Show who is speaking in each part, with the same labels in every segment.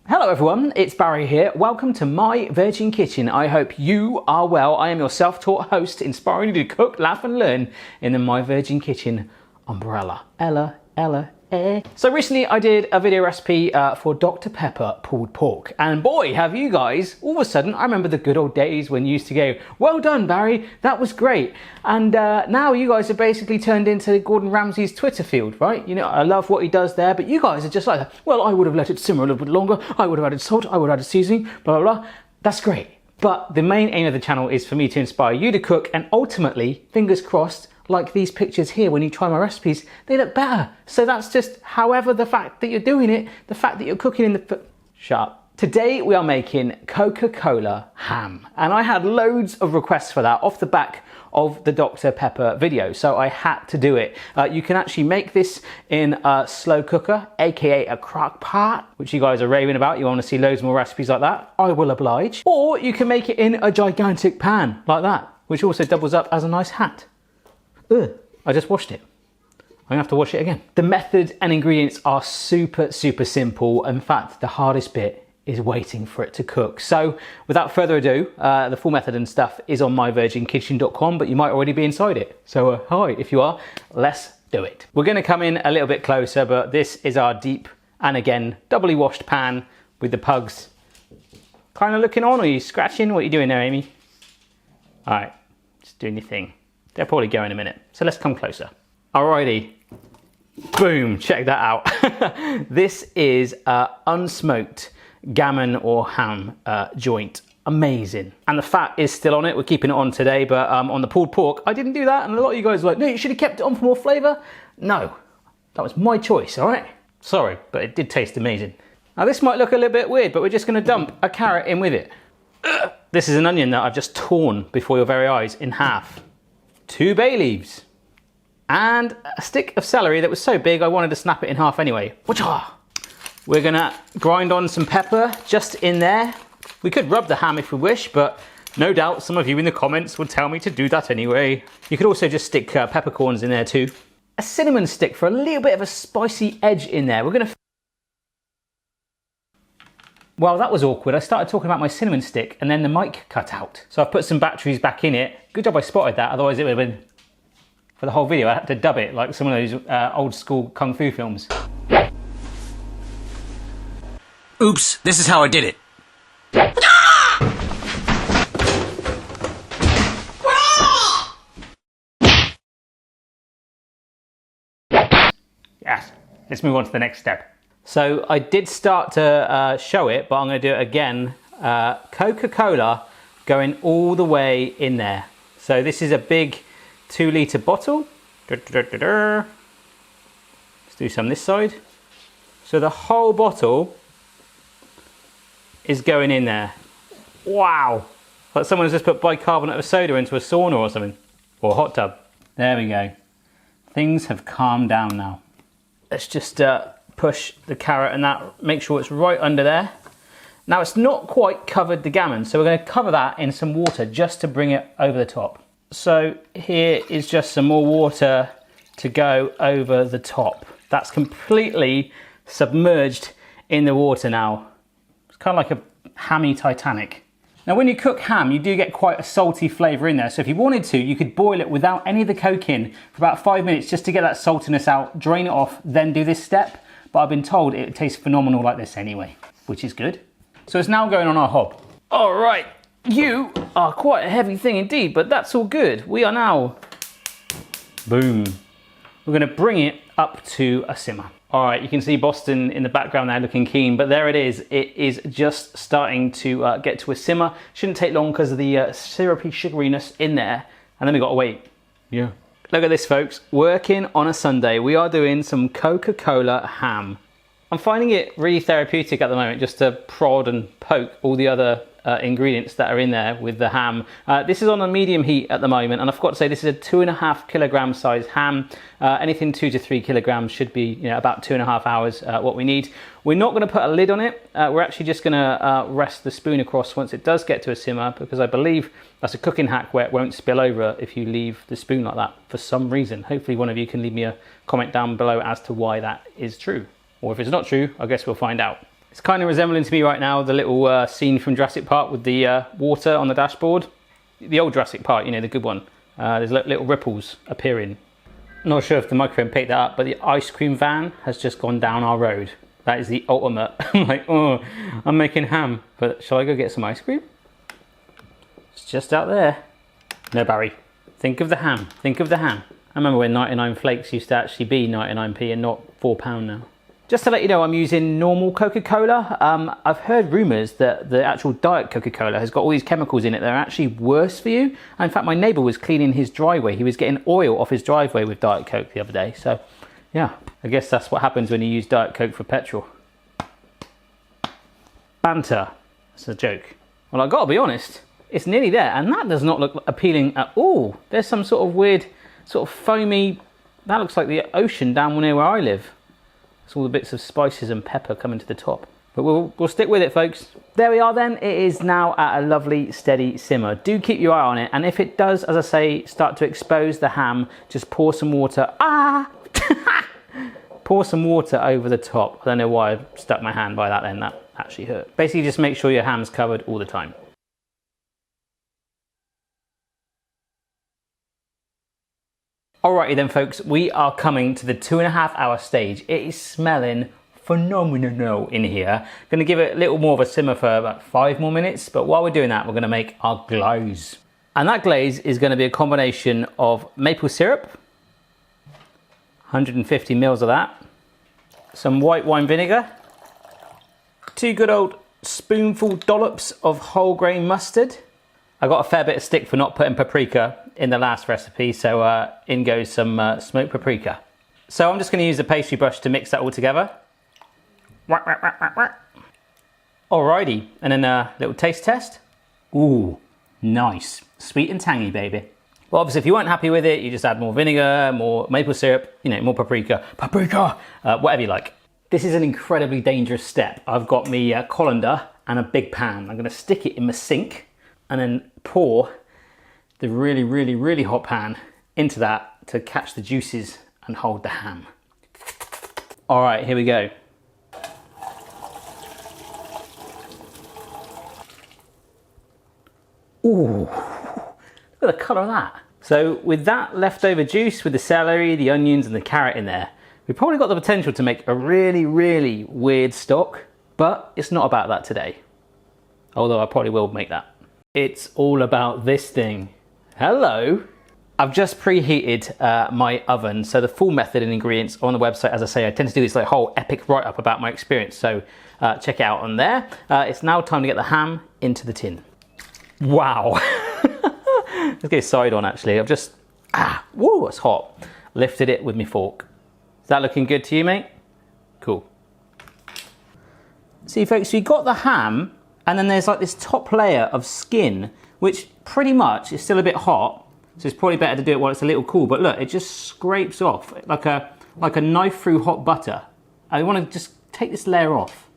Speaker 1: Hello everyone, it's Barry here. Welcome to My Virgin Kitchen. I hope you are well. I am your self-taught host, inspiring you to cook, laugh and learn in the My Virgin Kitchen umbrella. Ella. So recently I did a video recipe for Dr. Pepper pulled pork, and boy have you guys, all of a sudden I remember the good old days when you used to go, well done Barry, that was great. And now you guys have basically turned into Gordon Ramsay's Twitter field, right? You know, I love what he does there, but you guys are just like, well, I would have let it simmer a little bit longer, I would have added salt, I would have added seasoning, blah blah blah. That's great, but the main aim of the channel is for me to inspire you to cook, and ultimately, fingers crossed, like these pictures here, when you try my recipes, they look better. So that's just, however, the fact that you're doing it, the fact that you're cooking in the... Shut up. Today we are making Coca Cola ham. And I had loads of requests for that off the back of the Dr. Pepper video, so I had to do it. You can actually make this in a slow cooker, aka a crock pot, which you guys are raving about. You want to see loads more recipes like that? I will oblige. Or you can make it in a gigantic pan like that, which also doubles up as a nice hat. Ugh, I just washed it. I'm gonna have to wash it again. The method and ingredients are super simple. In fact, the hardest bit is waiting for it to cook. So without further ado, the full method and stuff is on myvirginkitchen.com, but you might already be inside it. So hi, if you are, let's do it. We're gonna come in a little bit closer, but this is our deep and again, doubly washed pan with the pugs. Kind of looking on, or are you scratching? What are you doing there, Amy? All right, just doing your thing. They'll probably go in a minute, so let's come closer. Alrighty, boom, check that out. This is unsmoked gammon or ham joint. Amazing. And the fat is still on it, we're keeping it on today, but on the pulled pork, I didn't do that, and a lot of you guys were like, no, you should have kept it on for more flavour. No, that was my choice, all right? Sorry, but it did taste amazing. Now this might look a little bit weird, but we're just gonna dump a carrot in with it. This is an onion that I've just torn before your very eyes in half. 2 bay leaves, and a stick of celery that was so big I wanted to snap it in half anyway. We're gonna grind on some pepper just in there. We could rub the ham if we wish, but no doubt some of you in the comments would tell me to do that anyway. You could also just stick peppercorns in there too. A cinnamon stick for a little bit of a spicy edge in there. We're gonna... Well, that was awkward. I started talking about my cinnamon stick and then the mic cut out. So I've put some batteries back in it. Good job I spotted that, otherwise it would have been, for the whole video, I had to dub it like some of those old school kung fu films.
Speaker 2: Oops, this is how I did it.
Speaker 1: Yes, let's move on to the next step. So I did start to show it, but I'm going to do it again. Coca Cola going all the way in there. So this is a big 2-litre bottle. Let's do some this side. So the whole bottle is going in there. Wow. Like someone's just put bicarbonate of soda into a sauna or something. Or a hot tub. There we go. Things have calmed down now. Let's just push the carrot and that, make sure it's right under there. Now it's not quite covered the gammon, so we're going to cover that in some water just to bring it over the top. So here is just some more water to go over the top. That's completely submerged in the water now. It's kind of like a hammy Titanic. Now when you cook ham, you do get quite a salty flavour in there, so if you wanted to, you could boil it without any of the coke in for about 5 minutes just to get that saltiness out, drain it off, then do this step. But I've been told it tastes phenomenal like this anyway, which is good. So it's now going on our hob. All right, you are quite a heavy thing indeed, but that's all good. We are now, boom. We're gonna bring it up to a simmer. All right, you can see Boston in the background there looking keen, but there it is. It is just starting to get to a simmer. Shouldn't take long because of the syrupy sugariness in there. And then we gotta wait. Yeah. Look at this, folks. Working on a Sunday, we are doing some Coca Cola ham. I'm finding it really therapeutic at the moment just to prod and poke all the other ingredients that are in there with the ham. This is on a medium heat at the moment, and I forgot to say this is a 2.5 kilogram size ham. Anything 2 to 3 kilograms should be, you know, about 2.5 hours what we need. We're not going to put a lid on it. We're actually just going to rest the spoon across once it does get to a simmer, because I believe that's a cooking hack where it won't spill over if you leave the spoon like that for some reason. Hopefully one of you can leave me a comment down below as to why that is true. Or if it's not true, I guess we'll find out. It's kind of resembling to me right now the little scene from Jurassic Park with the water on the dashboard. The old Jurassic Park, you know, the good one. There's little ripples appearing. Not sure if the microphone picked that up, but the ice cream van has just gone down our road. That is the ultimate. I'm like, oh, I'm making ham, but shall I go get some ice cream? It's just out there. No, Barry, think of the ham, think of the ham. I remember when 99 flakes used to actually be 99p and not £4 now. Just to let you know, I'm using normal Coca Cola. I've heard rumours that the actual diet Coca Cola has got all these chemicals in it that are actually worse for you. In fact, my neighbour was cleaning his driveway. He was getting oil off his driveway with Diet Coke the other day. So, yeah, I guess that's what happens when you use Diet Coke for petrol. Banter. That's a joke. Well, I've got to be honest, it's nearly there, and that does not look appealing at all. There's some sort of weird, sort of foamy, that looks like the ocean down near where I live. It's all the bits of spices and pepper coming to the top. But we'll stick with it, folks. There we are then. It is now at a lovely steady simmer. Do keep your eye on it, and if it does, as I say, start to expose the ham, just pour some water. Pour some water over the top. I don't know why I stuck my hand by that then, that actually hurt. Basically just make sure your ham's covered all the time. Alrighty then, folks, we are coming to the 2.5 hour stage. It is smelling phenomenal in here. Going to give it a little more of a simmer for about 5 more minutes, but while we're doing that, we're going to make our glaze. And that glaze is going to be a combination of maple syrup, 150 mils of that, some white wine vinegar, 2 good old spoonful dollops of whole grain mustard. I got a fair bit of stick for not putting paprika in the last recipe, so in goes some smoked paprika. So I'm just going to use a pastry brush to mix that all together. Alrighty, and then a little taste test. Ooh, nice. Sweet and tangy, baby. Well, obviously, if you weren't happy with it, you just add more vinegar, more maple syrup, you know, more paprika, whatever you like. This is an incredibly dangerous step. I've got me colander and a big pan. I'm going to stick it in my sink and then pour the really hot pan into that to catch the juices and hold the ham. All right, here we go. Ooh, look at the colour of that. So with that leftover juice, with the celery, the onions and the carrot in there, we've probably got the potential to make a really weird stock, but it's not about that today. Although I probably will make that. It's all about this thing. Hello. I've just preheated my oven, so the full method and ingredients are on the website. As I say, I tend to do this like whole epic write-up about my experience, so check it out on there. It's now time to get the ham into the tin. Wow. Let's get side on actually. I've just, whoa, it's hot. Lifted it with my fork. Is that looking good to you, mate? Cool. See folks, so you got the ham, and then there's like this top layer of skin, which pretty much is still a bit hot. So it's probably better to do it while it's a little cool, but look, it just scrapes off like a knife through hot butter. I want to just take this layer off.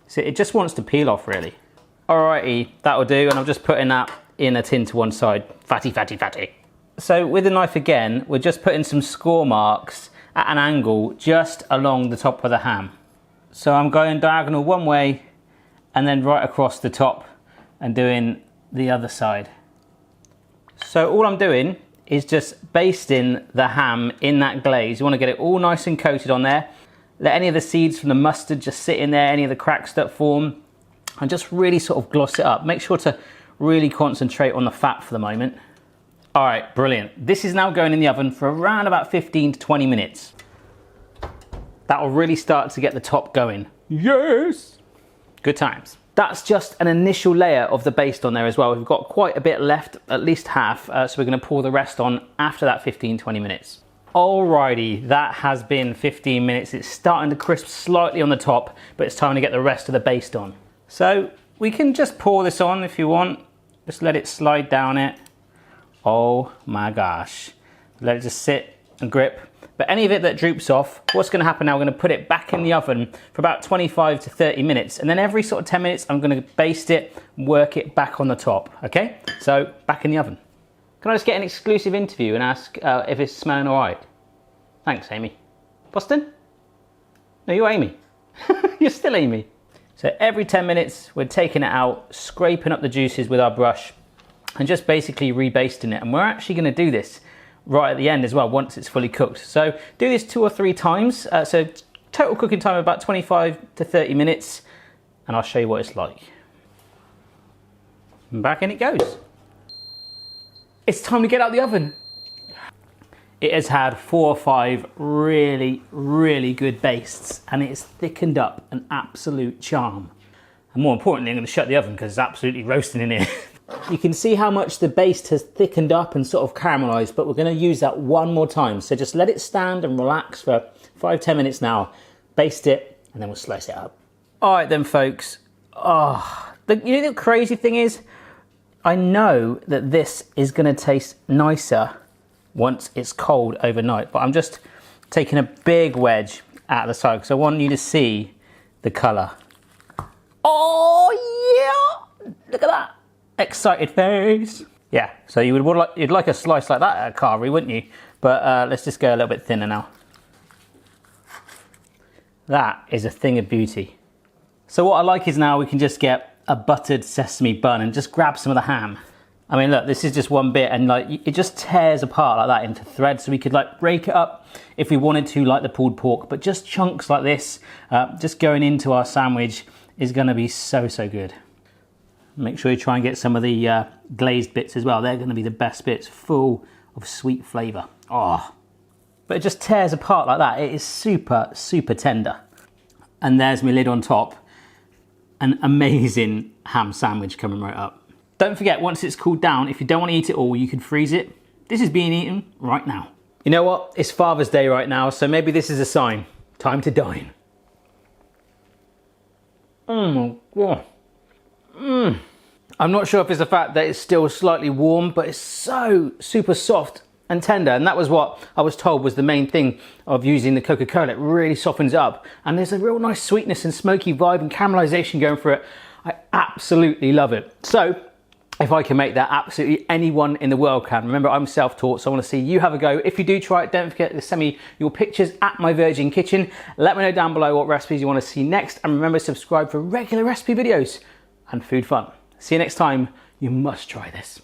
Speaker 1: So it just wants to peel off really. Alrighty, that'll do, and I'm just putting that in a tin to one side. Fatty. So with the knife again, we're just putting some score marks at an angle just along the top of the ham. So I'm going diagonal one way and then right across the top and doing the other side. So all I'm doing is just basting the ham in that glaze. You want to get it all nice and coated on there. Let any of the seeds from the mustard just sit in there, any of the cracks that form, and just really sort of gloss it up. Make sure to really concentrate on the fat for the moment. All right, brilliant. This is now going in the oven for around about 15 to 20 minutes. That will really start to get the top going. Yes! Good times. That's just an initial layer of the baste on there as well. We've got quite a bit left, at least half, so we're gonna pour the rest on after that 15, 20 minutes. Alrighty, that has been 15 minutes. It's starting to crisp slightly on the top, but it's time to get the rest of the baste on. So we can just pour this on if you want. Just let it slide down it. Oh my gosh. Let it just sit and grip. But any of it that droops off, what's going to happen now, we're going to put it back in the oven for about 25 to 30 minutes. And then every sort of 10 minutes, I'm going to baste it, work it back on the top. Okay? So back in the oven. Can I just get an exclusive interview and ask if it's smelling all right? Thanks, Amy. Boston? No, you're Amy. You're still Amy. So every 10 minutes, we're taking it out, scraping up the juices with our brush, and just basically rebasting it. And we're actually going to do this right at the end as well, once it's fully cooked. So do this 2 or 3 times. So total cooking time of about 25 to 30 minutes, and I'll show you what it's like. And back in it goes. It's time to get out the oven. It has had 4 or 5 really, really good bastes, and it's thickened up an absolute charm. And more importantly, I'm going to shut the oven because it's absolutely roasting in here. You can see how much the baste has thickened up and sort of caramelized, but we're going to use that one more time. So just let it stand and relax for 5-10 minutes now. Baste it, and then we'll slice it up. All right then, folks. Oh, you know the crazy thing is, I know that this is going to taste nicer once it's cold overnight, but I'm just taking a big wedge out of the side because I want you to see the colour. Oh yeah! Look at that! Excited face. Yeah, so you'd like a slice like that at a carvery, wouldn't you? But let's just go a little bit thinner now. That is a thing of beauty. So what I like is now we can just get a buttered sesame bun and just grab some of the ham. I mean, look, this is just one bit, and like it just tears apart like that into threads. So we could like break it up if we wanted to, like the pulled pork, but just chunks like this, just going into our sandwich is going to be so, so good. Make sure you try and get some of the glazed bits as well. They're going to be the best bits, full of sweet flavour. Oh, but it just tears apart like that. It is super, super tender. And there's my lid on top. An amazing ham sandwich coming right up. Don't forget, once it's cooled down, if you don't want to eat it all, you can freeze it. This is being eaten right now. You know what? It's Father's Day right now, so maybe this is a sign. Time to dine. Oh my God. I'm not sure if it's the fact that it's still slightly warm, but it's so super soft and tender, and that was what I was told was the main thing of using the Coca Cola. It really softens it up, and there's a real nice sweetness and smoky vibe and caramelization going for it. I absolutely love it. So if I can make that, absolutely anyone in the world can. Remember, I'm self-taught, so I want to see you have a go. If you do try it, don't forget to send me your pictures at My Virgin Kitchen. Let me know down below what recipes you want to see next, and remember to subscribe for regular recipe videos and food fun. See you next time. You must try this.